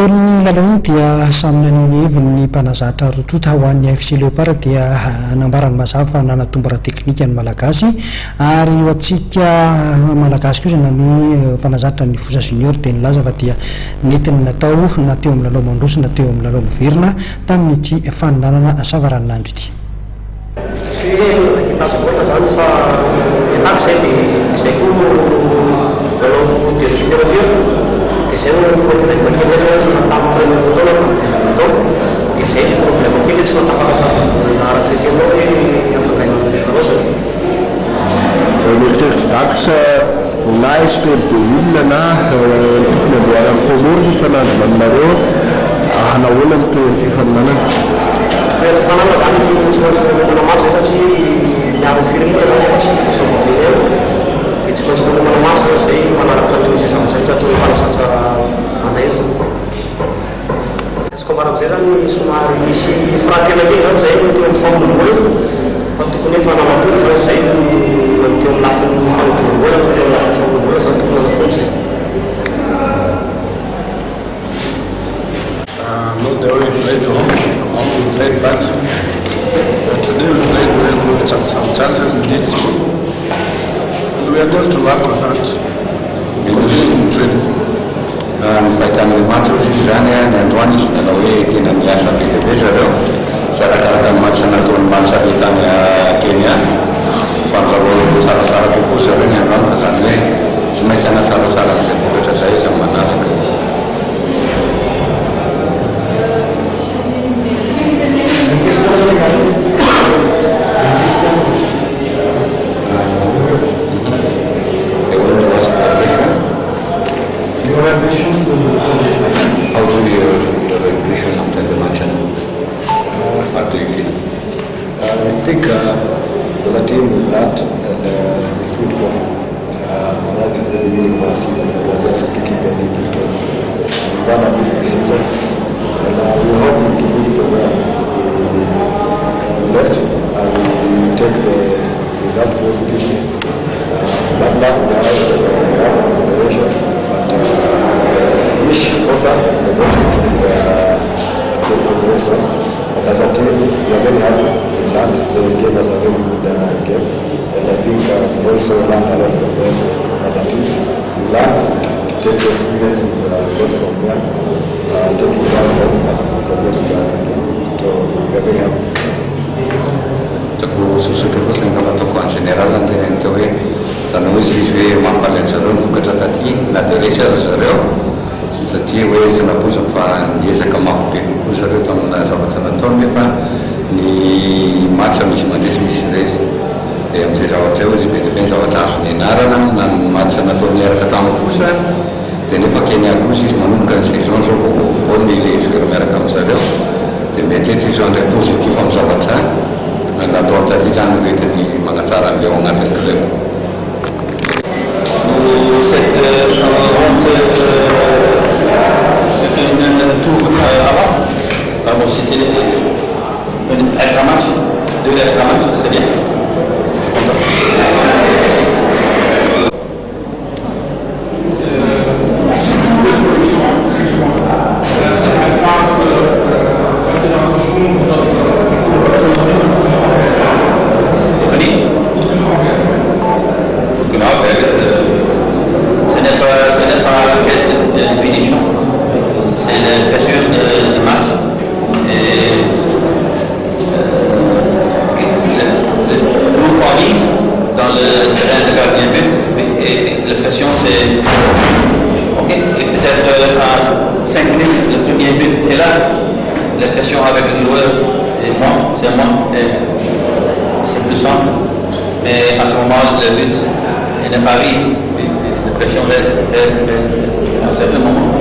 nataon'ny lalao dia samy nanao ny heviny ny mpanazatra rotota ho an'ny AFC Léopard dia nambarany mazava fa nanatombo ara-teknika ny malagasy ary ho antsika malagasy kosa nanao mpanazatra ny Fosa Junior dia nilaza fa dia netiny natao na teo amin'ny lalao mandroso na teo amin'ny lalao miverina tamin'ity faninanana savaran'andro ity. Kita sekolah zany fa etak saya di saya ku kalau di resmi dia di saya problem macam saya tentang problem itu lah tentang itu di saya problem macam itu semua tak kasar harap dia lo yang sekarang terus Universiteit Dax na SPL de Lille na tokony amboarana Komoro ny fanandramanareo hanahoana ny toy ny fifaninanana fanana zany tsy mafy satria miaro firenena zay tsy fosambolena dia tsy maintsy manao mafy zay manaraka ny zay zay atao mpanasatra anay zany izy koa mbaram'izay zany somary misy firatena kely zany zay teo amin'ny famonombola fa tokony hoe fanamapony zany zay teo amin'ny lafin'ny famonombola teo amin'ny lafin'ny famonombola zany tokony anapony zay. No, they already played home. We played bad. Today we played well. We had some chances. We did so. And we are going to work on that. Continue training. Baikang match usisannya dan tuan sudah tahu kita biasa kita biasa dong. Saya katakan match natuan match kita Kenya. Kalau salah-salah buku sebenarnya non kesannya. Semuanya salah-salah buku saya sama anak. How do you your impression after the match? What do you feel? I think as a team we learned and in football for us is the beginning of our season. We are just kicking the league in Kenya. We've had a good pre-season and we're hoping to move from where we've left and we take the result positively. Bad luck now the government federation, but wish Fosa the best as they progress on. And as a team, we are very happy with that. They gave us a very good game, and I think we also learned a lot from them as a team. We learn to take the experience we got from there, take it down and progress with the game. So we are very happy. Susukan kalau tokoh general nanti yang kau tanah siswi mampalnya jalur kerja tadi nanti rasa serio jadi wes na puso fa yesa kama peku serio tanah rapat tanah ni fa ni macam ni res yang saya jawab jauh sih bete pensa watas ni narana nan macam na ni ada katamu pusa tene fa Kenya khusus manungkan season so pon ni le suara mereka serio tene season ada positif am sabata na toa tadi jangan bete ni mangasaran dia orang ada klub. Cette rencontre un tour avant. Bon, si c'est un extra match, deux extra match, c'est bien. À un certain moment,